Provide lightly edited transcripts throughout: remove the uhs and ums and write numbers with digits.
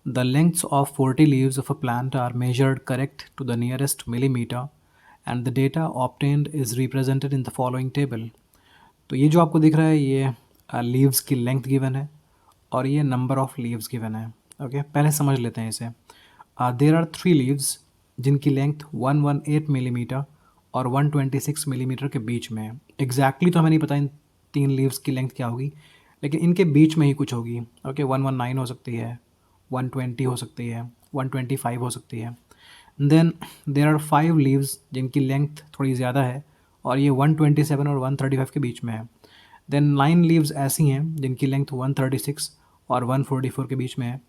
The lengths of 40 leaves of a plant are measured correct to the nearest millimeter and the data obtained is represented in the following table. तो ये जो आपको दिख रहा है ये लीव्स की लेंथ गिवन है और ये नंबर ऑफ लीव्स गिवन है. ओके, पहले समझ लेते हैं इसे. देर आर 3 लीव्स जिनकी लेंथ 118 मिलीमीटर और 126 मिलीमीटर के बीच में है. एग्जैक्टली तो हमें नहीं पता इन 3 लीव्स की लेंथ क्या होगी, लेकिन इनके बीच में ही कुछ होगी. ओके, 119 हो सकती है, 120 हो सकती है, 125 हो सकती है. देन देर आर 5 लीव्स जिनकी लेंथ थोड़ी ज़्यादा है और ये 127 और 135 के बीच में है. देन 9 लीव्स ऐसी हैं जिनकी लेंथ 136 और 144 के बीच में है.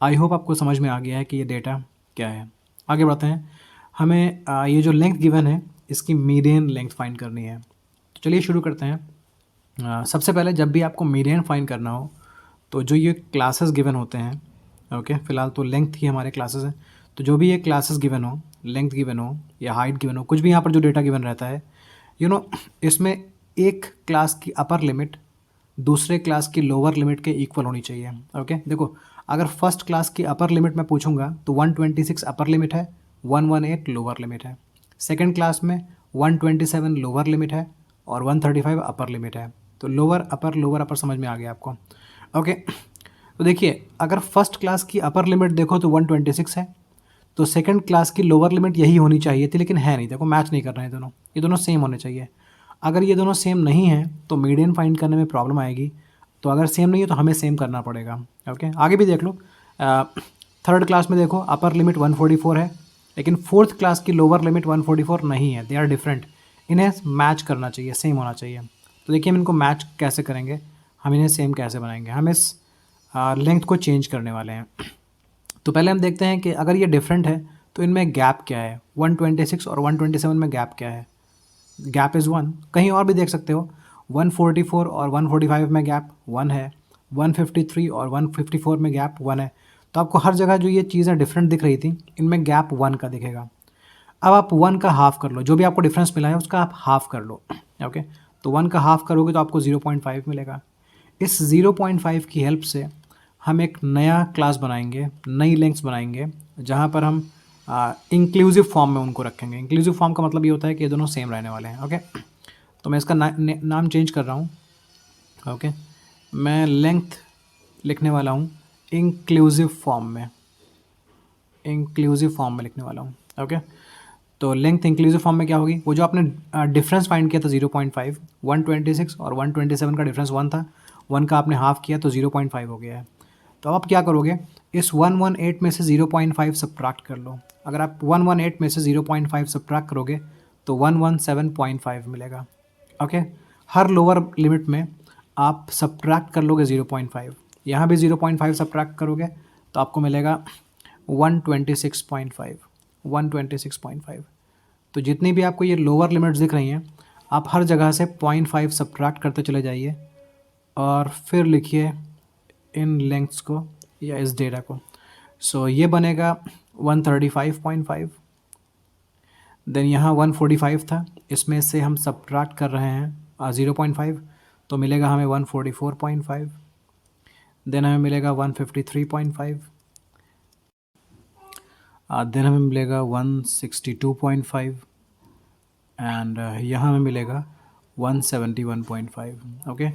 आई होप आपको समझ में आ गया है कि ये डेटा क्या है. आगे बढ़ते हैं. हमें ये जो लेंथ गिवन है इसकी मीडियन लेंथ फाइंड करनी है. तो चलिए शुरू करते हैं. सबसे पहले जब भी आपको मीडियन फाइंड करना हो तो जो ये क्लासेस गिवन होते हैं, ओके, फ़िलहाल तो लेंथ ही हमारे क्लासेस हैं, तो जो भी ये क्लासेस गिवन हो, लेंथ गिवन हो या हाइट गिवन हो, कुछ भी यहाँ पर जो डेटा गिवन रहता है, इसमें एक क्लास की अपर लिमिट दूसरे क्लास की लोअर लिमिट के इक्वल होनी चाहिए. ओके, देखो, अगर फर्स्ट क्लास की अपर लिमिट मैं पूछूंगा तो 126 अपर लिमिट है, 118 लोअर लिमिट है. सेकेंड क्लास में 127 लोअर लिमिट है और 135 अपर लिमिट है. तो लोअर अपर समझ में आ गया आपको. ओके, तो देखिए, अगर फर्स्ट क्लास की अपर लिमिट देखो तो 126 है, तो सेकंड क्लास की लोअर लिमिट यही होनी चाहिए थी, लेकिन है नहीं. देखो, मैच नहीं कर रहे हैं दोनों, ये दोनों सेम होने चाहिए. अगर ये दोनों सेम नहीं हैं तो मीडियन फाइंड करने में प्रॉब्लम आएगी. तो अगर सेम नहीं है तो हमें सेम करना पड़ेगा. ओके, आगे भी देख लो. थर्ड क्लास में देखो अपर लिमिट 144 है, लेकिन फोर्थ क्लास की लोअर लिमिट 144 नहीं है. They are different. इन्हें मैच करना चाहिए, सेम होना चाहिए. तो देखिए, हम इनको मैच कैसे करेंगे, हम इन्हें सेम कैसे बनाएंगे. हम इस लेंथ को चेंज करने वाले हैं. तो पहले हम देखते हैं कि अगर ये डिफरेंट है तो इनमें गैप क्या है. 126 और 127 में गैप क्या है. Gap is 1. कहीं और भी देख सकते हो, 144 और 145 में गैप 1 है, 153 और 154 में गैप 1 है. तो आपको हर जगह जो ये चीज़ें डिफरेंट दिख रही थी, इनमें गैप 1 का दिखेगा. अब आप 1 का हाफ कर लो, जो भी आपको डिफरेंस मिला है उसका आप हाफ कर लो. ओके, तो 1 का हाफ करोगे तो आपको 0.5 मिलेगा. इस 0.5 की हेल्प से हम एक नया क्लास बनाएंगे, नई लेंथ्स बनाएंगे, जहाँ पर हम इंक्लूसिव फॉर्म में उनको रखेंगे. इंक्लूसिव फॉर्म का मतलब ये होता है कि ये दोनों सेम रहने वाले हैं. ओके, तो मैं इसका नाम चेंज कर रहा हूँ. ओके, मैं लेंथ लिखने वाला हूँ इंक्लूसिव फॉर्म में, लिखने वाला हूँ. ओके, तो लेंथ इंक्लूसिव फॉर्म में क्या होगी, वो जो आपने डिफरेंस फाइंड किया था 0.5, 126 और 127 का डिफरेंस 1 था, 1 का आपने हाफ किया तो 0.5 हो गया है. तो अब आप क्या करोगे, इस 118 में से 0.5 सब्ट्रैक्ट कर लो. अगर आप 118 में से 0.5 सब्ट्रैक्ट करोगे तो 117.5 मिलेगा. ओके, हर लोअर लिमिट में आप सब्ट्रैक्ट कर लोगे 0.5. यहाँ भी 0.5 सब्ट्रैक्ट करोगे तो आपको मिलेगा 126.5. 126.5. तो जितनी भी आपको ये लोअर लिमिट्स दिख रही हैं, आप हर जगह से 0.5 सब्ट्रैक्ट करते चले जाइए और फिर लिखिए इन लेंथ्स को या इस डेटा को. सो ये बनेगा 135.5. देन यहाँ 145 था, इसमें से हम सब्ट्रैक्ट कर रहे हैं 0.5, तो मिलेगा हमें 144.5. देन हमें मिलेगा 153.5. देन हमें मिलेगा 162.5 एंड यहाँ हमें मिलेगा 171.5. ओके,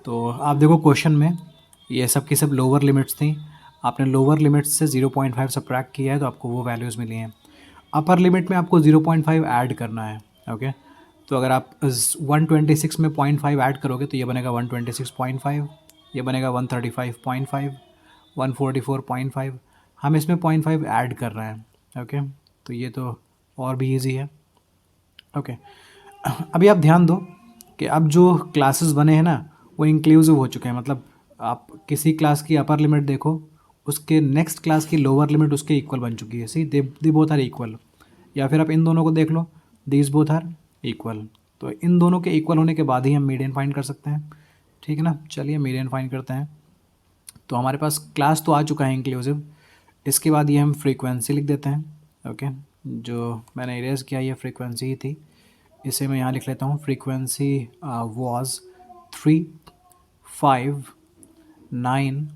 तो आप देखो क्वेश्चन में ये सब की सब लोअर लिमिट्स थी. आपने लोअर लिमिट्स से 0.5 सब्ट्रैक्ट किया है तो आपको वो वैल्यूज़ मिली हैं. अपर लिमिट में आपको 0.5 ऐड करना है. ओके, तो अगर आप 126 में 0.5 ऐड करोगे तो ये बनेगा 126.5, ये बनेगा 135.5, 144.5. हम इसमें 0.5 ऐड कर रहे हैं. ओके, तो ये तो और भी ईजी है. ओके, अभी आप ध्यान दो कि अब जो क्लासेस बने हैं ना वो इंक्लूसिव हो चुके हैं. मतलब आप किसी क्लास की अपर लिमिट देखो, उसके नेक्स्ट क्लास की लोअर लिमिट उसके इक्वल बन चुकी है. सी, दे बोथ आर इक्वल. या फिर आप इन दोनों को देख लो, दीज बोथ आर इक्वल. तो इन दोनों के इक्वल होने के बाद ही हम मीडियन फाइंड कर सकते हैं. ठीक है ना. चलिए मीडियन फाइंड करते हैं. तो हमारे पास क्लास तो आ चुका है इंक्लूसिव. इसके बाद ये हम फ्रीक्वेंसी लिख देते हैं. ओके, जो मैंने इरेज किया ये फ्रीक्वेंसी ही थी, इसे मैं यहाँ लिख लेता हूँ. Frequency was 3, 5, 9,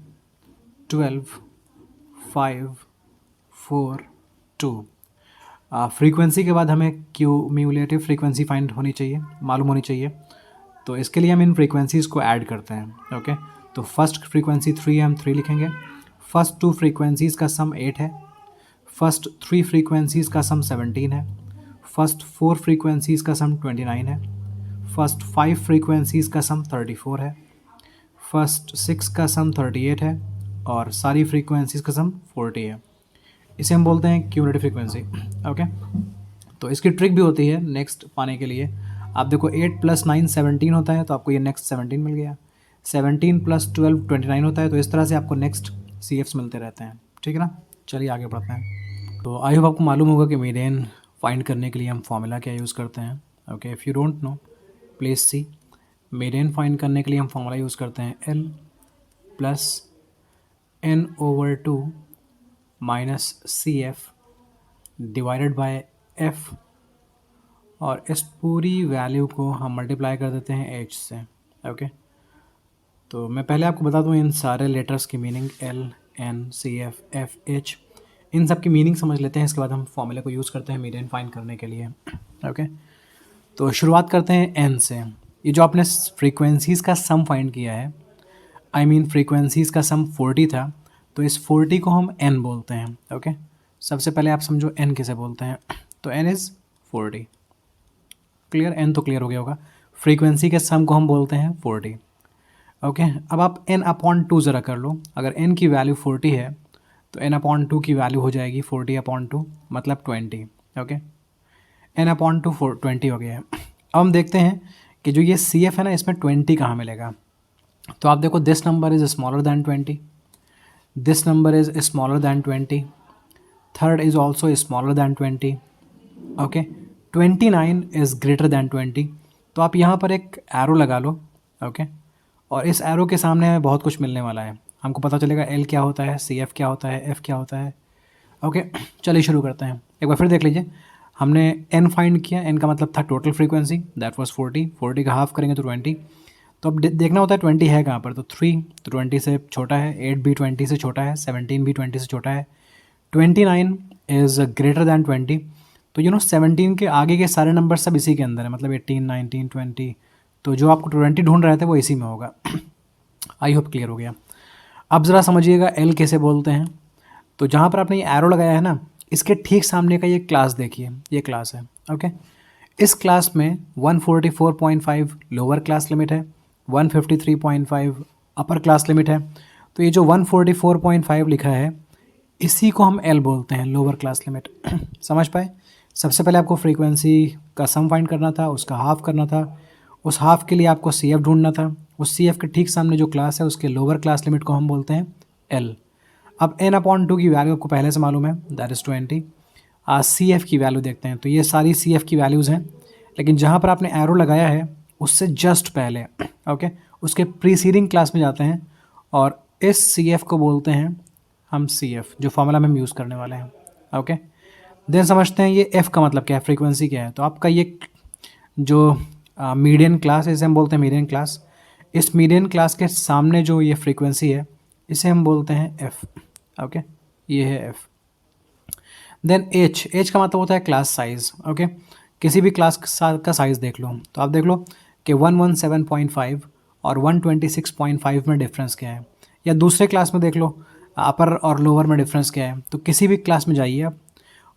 12, 5 4 2। फ्रीक्वेंसी के बाद हमें क्यूम्यूलेटिव फ्रीक्वेंसी फाइंड होनी चाहिए, मालूम होनी चाहिए। तो इसके लिए हम इन फ्रीक्वेंसीज़ को ऐड करते हैं। ओके, तो फर्स्ट फ्रीक्वेंसी 3 है, हम 3 लिखेंगे। फर्स्ट 2 फ्रीक्वेंसीज़ का सम 8 है। फर्स्ट 3 फ्रीक्वेंसीज़ का सम 17 है। फर्स्ट 4 फ्रीक्वेंसीज़ का सम 29 है। फर्स्ट 5 फ्रीक्वेंसीज़ का सम 34 है। फर्स्ट 6 का सम 38 है और सारी फ्रीक्वेंसीज़ का सम 40 है। इसे हम बोलते हैं क्यूमुलेटिव फ्रीक्वेंसी। ओके, तो इसकी ट्रिक भी होती है नेक्स्ट पाने के लिए। आप देखो 8 + 9 17 होता है, तो आपको ये नेक्स्ट 17 मिल गया। 17 + 12 29 होता है, तो इस तरह से आपको नेक्स्ट CFs मिलते रहते हैं। ठीक है ना, चलिए आगे बढ़ते हैं। तो आई होप आपको मालूम होगा कि मीडियन फाइंड करने के लिए हम फॉर्मूला क्या यूज़ करते हैं। Okay, if you don't know please see. Median find करने के लिए हम फॉर्मूला यूज़ करते हैं L + N/2 - CF divided by F, और इस पूरी वैल्यू को हम मल्टीप्लाई कर देते हैं H से। ओके, तो मैं पहले आपको बता दूं इन सारे लेटर्स की meaning, L N C F F H, इन सब की मीनिंग समझ लेते हैं। इसके बाद हम फॉर्मूले को यूज़ करते हैं मीडियन फाइंड करने के लिए। ओके, तो शुरुआत करते हैं N से। ये जो आपने फ्रीक्वेंसीज़ का सम फाइंड किया है, आई मीन फ्रीक्वेंसीज़ का सम 40 था, तो इस 40 को हम N बोलते हैं। ओके, सबसे पहले आप समझो N किसे बोलते हैं। तो N इज़ 40। क्लियर, N तो क्लियर हो गया होगा। फ्रीक्वेंसी के सम को हम बोलते हैं 40। ओके, अब आप N/2 ज़रा कर लो। अगर N की वैल्यू 40 है तो N/2 की वैल्यू हो जाएगी 40/2 मतलब 20। ओके, N/2 20 हो गया है। अब हम देखते हैं कि जो ये CF है ना, इसमें 20 कहाँ मिलेगा। तो आप देखो, this number is smaller than 20, this number is smaller than 20, third is also smaller than 20। Okay, 29 is greater than 20। तो आप यहाँ पर एक एरो लगा लो। ओके, और इस एरो के सामने हमें बहुत कुछ मिलने वाला है। हमको पता चलेगा L क्या होता है, CF क्या होता है, F क्या होता है। ओके, चलिए शुरू करते हैं। एक बार फिर देख लीजिए, हमने N फाइंड किया। N का मतलब था टोटल फ्रीक्वेंसी, दैट वाज 40। 40 का हाफ करेंगे तो 20। तो अब देखना होता है 20 है कहाँ पर। तो 3 तो 20 से छोटा है, 8 भी 20 से छोटा है, 17 भी 20 से छोटा है, 29 इज़ ग्रेटर दैन 20। तो 17 के आगे के सारे नंबर सब इसी के अंदर है, मतलब 18 19 20। तो जो आपको 20 ढूंढ रहे थे वो इसी में होगा। आई होप क्लियर हो गया। अब ज़रा समझिएगा L कैसे बोलते हैं। तो जहाँ पर आपने ये एरो लगाया है ना, इसके ठीक सामने का ये क्लास देखिए, ये क्लास है। ओके, इस क्लास में 144.5 लोअर क्लास लिमिट है, 153.5 अपर क्लास लिमिट है। तो ये जो 144.5 लिखा है, इसी को हम L बोलते हैं, लोअर क्लास लिमिट। समझ पाए। सबसे पहले आपको फ्रीक्वेंसी का सम फाइंड करना था, उसका हाफ करना था। उस हाफ के लिए आपको CF ढूंढना था। उस CF के ठीक सामने जो क्लास है, उसके लोअर क्लास लिमिट को हम बोलते हैं L। अब N/2 की वैल्यू आपको पहले से मालूम है, दैट इज़ 20। CF की वैल्यू देखते हैं। तो ये सारी CF की वैल्यूज़ हैं, लेकिन जहाँ पर आपने एरो लगाया है उससे जस्ट पहले, ओके, उसके प्रीसीडिंग क्लास में जाते हैं और इस CF को बोलते हैं हम CF, जो फॉर्मूला में हम यूज़ करने वाले हैं। ओके, देन समझते हैं ये F का मतलब क्या है, फ्रीक्वेंसी क्या है। तो आपका ये जो मीडियन क्लास है, इसे हम बोलते हैं मीडियन क्लास। इस मीडियन क्लास के सामने जो ये फ्रीक्वेंसी है, इसे हम बोलते हैं F। ओके, ये है F। देन H का मतलब होता है क्लास साइज़। ओके, किसी भी क्लास का साइज़ देख लो। तो आप देख लो कि 117.5 और 126.5 में डिफरेंस क्या है, या दूसरे क्लास में देख लो अपर और लोअर में डिफरेंस क्या है। तो किसी भी क्लास में जाइए आप,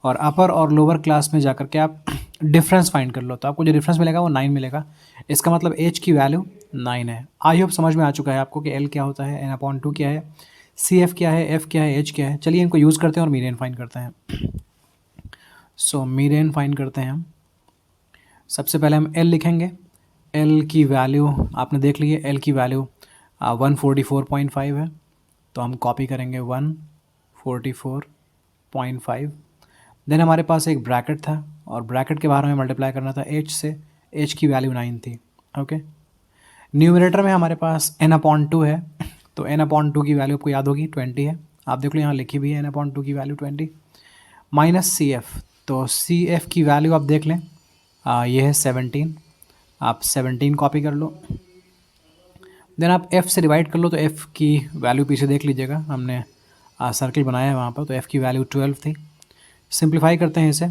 और अपर और लोअर क्लास में जाकर के आप डिफरेंस फाइंड कर लो। तो आपको जो डिफरेंस मिलेगा वो 9 मिलेगा। इसका मतलब H की वैल्यू 9 है। आई होप समझ में आ चुका है आपको कि L क्या होता है, N/2 क्या है, CF क्या है, F क्या है, H क्या है। चलिए इनको यूज़ करते हैं और मीडियन फाइंड करते हैं। सो मीडियन फाइंड करते हैं हम। सबसे पहले हम L लिखेंगे। L की वैल्यू आपने देख ली है, L की वैल्यू 144.5 है। तो हम कॉपी करेंगे 144.5। देन हमारे पास एक ब्रैकेट था और ब्रैकेट के बाहर हमें मल्टीप्लाई करना था H से। H की वैल्यू 9 थी। ओके, न्यूमरेटर में हमारे पास N/2 है। तो N/2 की वैल्यू आपको याद होगी 20 है। आप देख लो यहाँ लिखी भी है N/2 की वैल्यू 20 माइनस CF। तो CF की वैल्यू आप देख लें, ये है 17। आप 17 कॉपी कर लो। देन आप F से डिवाइड कर लो। तो F की वैल्यू पीछे देख लीजिएगा, हमने सर्कल बनाया है वहाँ पर, तो एफ़ की वैल्यू 12 थी। सिंप्लीफाई करते हैं इसे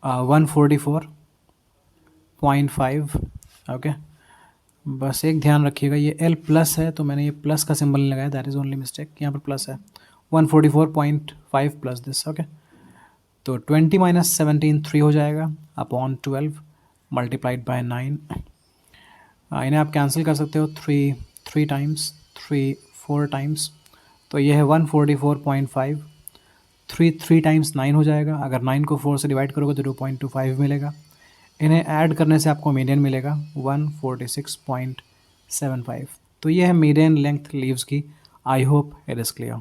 144.5, ओके। बस एक ध्यान रखिएगा, ये एल प्लस है तो मैंने ये प्लस का सिंबल नहीं लगाया, दैट इज़ ओनली मिस्टेक, यहाँ पर प्लस है। 144.5 प्लस दिस, ओके। तो 20 माइनस 17 3 हो जाएगा अपॉन 12 मल्टीप्लाइड बाय 9। इन्हें आप कैंसिल कर सकते हो, 3 टाइम्स, 3 4 टाइम्स, तो ये है 144.5। 3 टाइम्स 9 हो जाएगा, अगर 9 को 4 से डिवाइड करोगे तो 2.25 मिलेगा। इन्हें ऐड करने से आपको मीडियन मिलेगा 146.75। तो ये है मीडियन लेंथ लीव्स की। I hope it is clear.